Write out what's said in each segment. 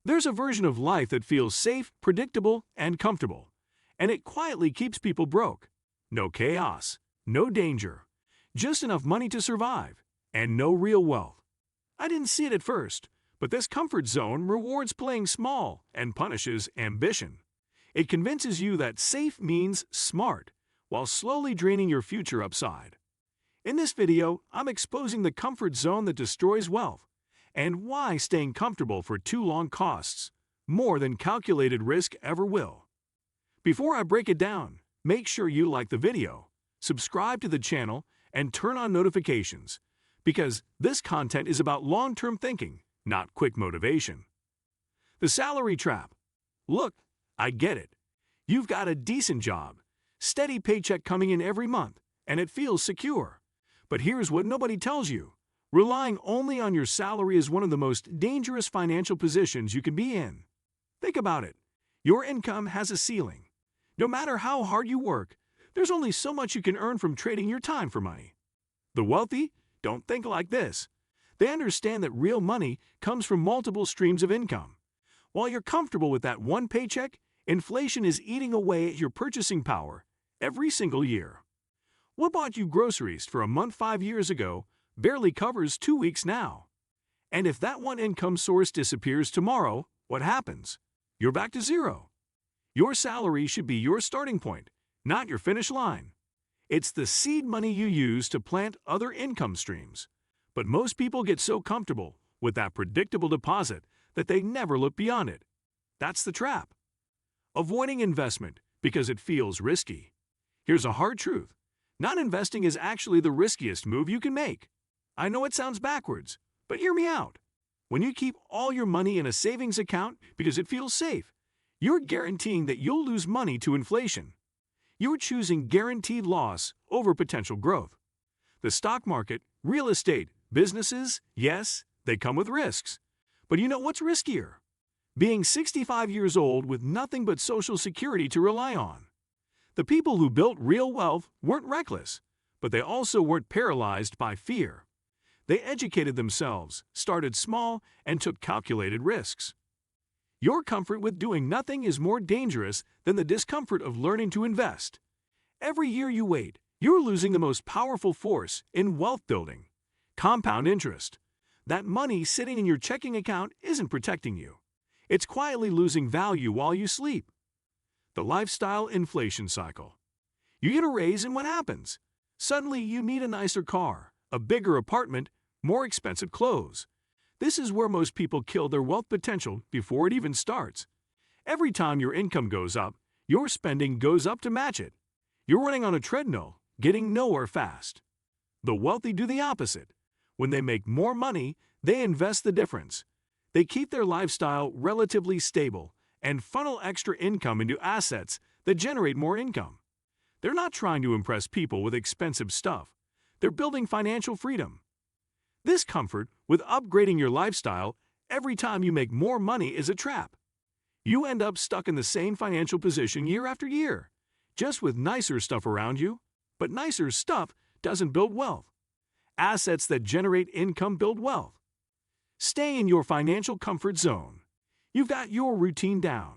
There's a version of life that feels safe, predictable, and comfortable, and it quietly keeps people broke. No chaos, no danger, just enough money to survive, and no real wealth. I didn't see it at first, but this comfort zone rewards playing small and punishes ambition. It convinces you that safe means smart, while slowly draining your future upside. In this video, I'm exposing the comfort zone that destroys wealth, and why staying comfortable for too long costs more than calculated risk ever will. Before I break it down, make sure you like the video, subscribe to the channel, and turn on notifications, because this content is about long-term thinking, not quick motivation. The salary trap. Look, I get it. You've got a decent job, steady paycheck coming in every month, and it feels secure. But here's what nobody tells you. Relying only on your salary is one of the most dangerous financial positions you can be in. Think about it. Your income has a ceiling. No matter how hard you work, there's only so much you can earn from trading your time for money. The wealthy don't think like this. They understand that real money comes from multiple streams of income. While you're comfortable with that one paycheck, inflation is eating away at your purchasing power every single year. What bought you groceries for a month 5 years ago barely covers 2 weeks now. And if that one income source disappears tomorrow, what happens? You're back to zero. Your salary should be your starting point, not your finish line. It's the seed money you use to plant other income streams. But most people get so comfortable with that predictable deposit that they never look beyond it. That's the trap. Avoiding investment because it feels risky. Here's a hard truth. Not investing is actually the riskiest move you can make. I know it sounds backwards, but hear me out. When you keep all your money in a savings account because it feels safe, you're guaranteeing that you'll lose money to inflation. You're choosing guaranteed loss over potential growth. The stock market, real estate, businesses, yes, they come with risks. But you know what's riskier? Being 65 years old with nothing but Social Security to rely on. The people who built real wealth weren't reckless, but they also weren't paralyzed by fear. They educated themselves, started small, and took calculated risks. Your comfort with doing nothing is more dangerous than the discomfort of learning to invest. Every year you wait, you're losing the most powerful force in wealth building: compound interest. That money sitting in your checking account isn't protecting you. It's quietly losing value while you sleep. The lifestyle inflation cycle. You get a raise and what happens? Suddenly you need a nicer car, a bigger apartment, more expensive clothes. This is where most people kill their wealth potential before it even starts. Every time your income goes up, your spending goes up to match it. You're running on a treadmill, getting nowhere fast. The wealthy do the opposite. When they make more money, they invest the difference. They keep their lifestyle relatively stable and funnel extra income into assets that generate more income. They're not trying to impress people with expensive stuff. They're building financial freedom. This comfort with upgrading your lifestyle every time you make more money is a trap. You end up stuck in the same financial position year after year, just with nicer stuff around you. But nicer stuff doesn't build wealth. Assets that generate income build wealth. Stay in your financial comfort zone. You've got your routine down.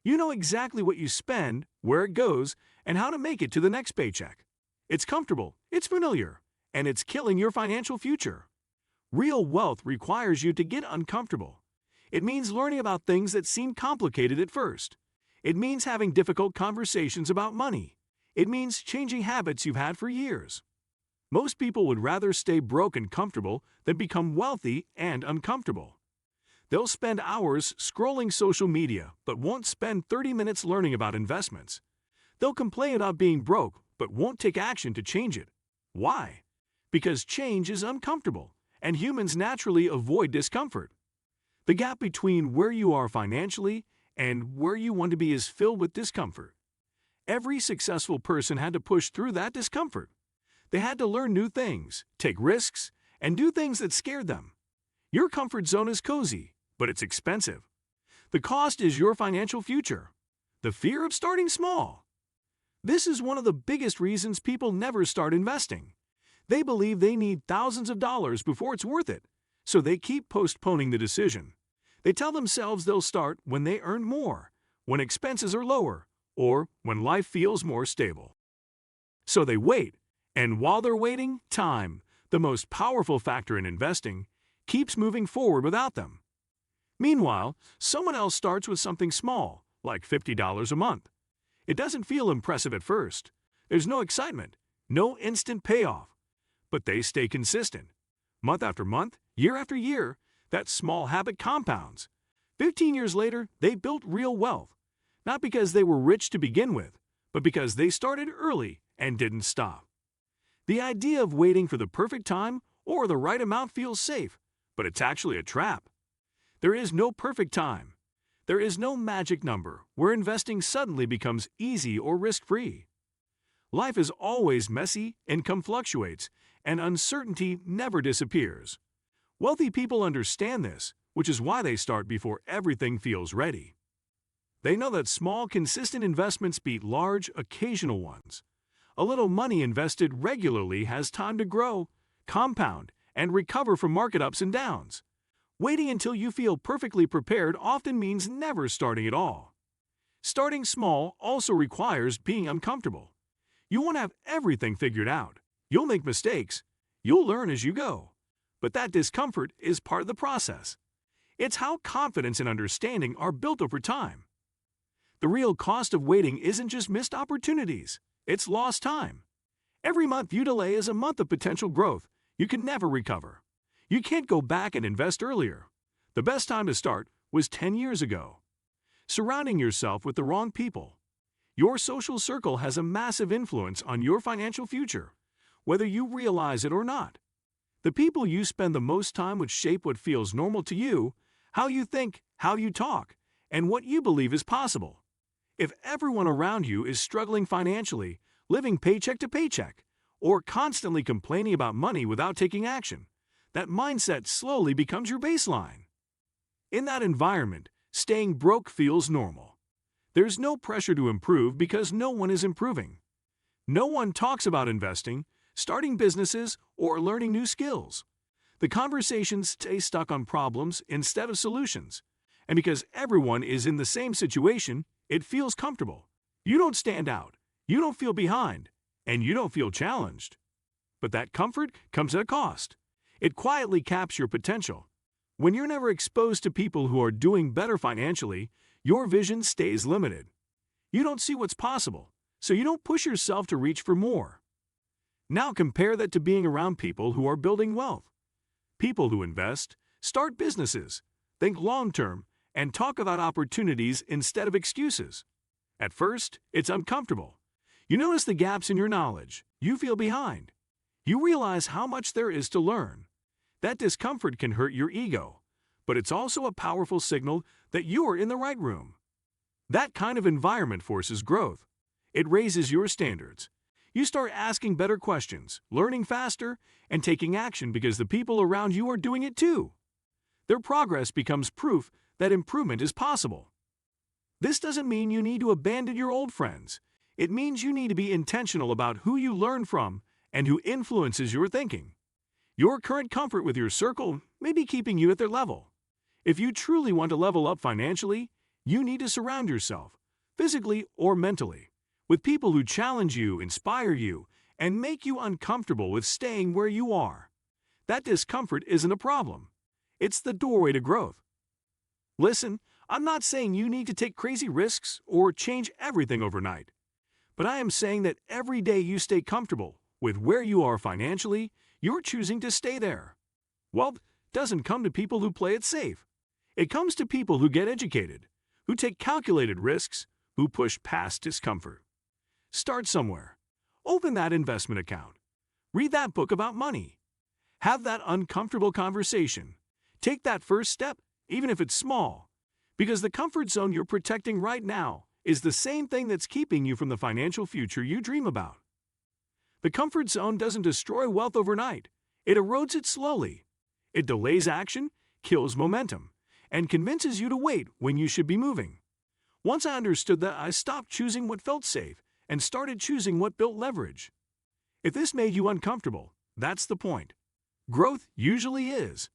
You know exactly what you spend, where it goes, and how to make it to the next paycheck. It's comfortable, it's familiar, and it's killing your financial future. Real wealth requires you to get uncomfortable. It means learning about things that seem complicated at first. It means having difficult conversations about money. It means changing habits you've had for years. Most people would rather stay broke and comfortable than become wealthy and uncomfortable. They'll spend hours scrolling social media but won't spend 30 minutes learning about investments. They'll complain about being broke but won't take action to change it. Why? Because change is uncomfortable, and humans naturally avoid discomfort. The gap between where you are financially and where you want to be is filled with discomfort. Every successful person had to push through that discomfort. They had to learn new things, take risks, and do things that scared them. Your comfort zone is cozy, but it's expensive. The cost is your financial future. The fear of starting small. This is one of the biggest reasons people never start investing. They believe they need thousands of dollars before it's worth it, so they keep postponing the decision. They tell themselves they'll start when they earn more, when expenses are lower, or when life feels more stable. So they wait, and while they're waiting, time, the most powerful factor in investing, keeps moving forward without them. Meanwhile, someone else starts with something small, like $50 a month. It doesn't feel impressive at first. There's no excitement, no instant payoff. But they stay consistent. Month after month, year after year, that small habit compounds. 15 years later, they built real wealth. Not because they were rich to begin with, but because they started early and didn't stop. The idea of waiting for the perfect time or the right amount feels safe, but it's actually a trap. There is no perfect time. There is no magic number where investing suddenly becomes easy or risk-free. Life is always messy, income fluctuates, and uncertainty never disappears. Wealthy people understand this, which is why they start before everything feels ready. They know that small, consistent investments beat large, occasional ones. A little money invested regularly has time to grow, compound, and recover from market ups and downs. Waiting until you feel perfectly prepared often means never starting at all. Starting small also requires being uncomfortable. You won't have everything figured out. You'll make mistakes. You'll learn as you go. But that discomfort is part of the process. It's how confidence and understanding are built over time. The real cost of waiting isn't just missed opportunities, it's lost time. Every month you delay is a month of potential growth you can never recover. You can't go back and invest earlier. The best time to start was 10 years ago. Surrounding yourself with the wrong people. Your social circle has a massive influence on your financial future, whether you realize it or not. The people you spend the most time with shape what feels normal to you, how you think, how you talk, and what you believe is possible. If everyone around you is struggling financially, living paycheck to paycheck, or constantly complaining about money without taking action, that mindset slowly becomes your baseline. In that environment, staying broke feels normal. There's no pressure to improve because no one is improving. No one talks about investing, starting businesses, or learning new skills. The conversations stay stuck on problems instead of solutions. And because everyone is in the same situation, it feels comfortable. You don't stand out, you don't feel behind, and you don't feel challenged. But that comfort comes at a cost. It quietly caps your potential. When you're never exposed to people who are doing better financially, your vision stays limited. You don't see what's possible, so you don't push yourself to reach for more. Now compare that to being around people who are building wealth. People who invest, start businesses, think long-term, and talk about opportunities instead of excuses. At first, it's uncomfortable. You notice the gaps in your knowledge. You feel behind. You realize how much there is to learn. That discomfort can hurt your ego, but it's also a powerful signal that you're in the right room. That kind of environment forces growth. It raises your standards. You start asking better questions, learning faster, and taking action because the people around you are doing it too. Their progress becomes proof that improvement is possible. This doesn't mean you need to abandon your old friends. It means you need to be intentional about who you learn from and who influences your thinking. Your current comfort with your circle may be keeping you at their level. If you truly want to level up financially, you need to surround yourself, physically or mentally, with people who challenge you, inspire you, and make you uncomfortable with staying where you are. That discomfort isn't a problem. It's the doorway to growth. Listen, I'm not saying you need to take crazy risks or change everything overnight. But I am saying that every day you stay comfortable with where you are financially, you're choosing to stay there. Wealth doesn't come to people who play it safe. It comes to people who get educated, who take calculated risks, who push past discomfort. Start somewhere. Open that investment account. Read that book about money. Have that uncomfortable conversation. Take that first step, even if it's small, because the comfort zone you're protecting right now is the same thing that's keeping you from the financial future you dream about. The comfort zone doesn't destroy wealth overnight. It erodes it slowly. It delays action, kills momentum, and convinces you to wait when you should be moving. Once I understood that, I stopped choosing what felt safe and started choosing what built leverage. If this made you uncomfortable, that's the point. Growth usually is.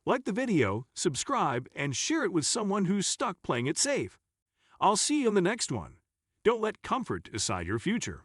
Like the video, subscribe, and share it with someone who's stuck playing it safe. I'll see you in the next one. Don't let comfort decide your future.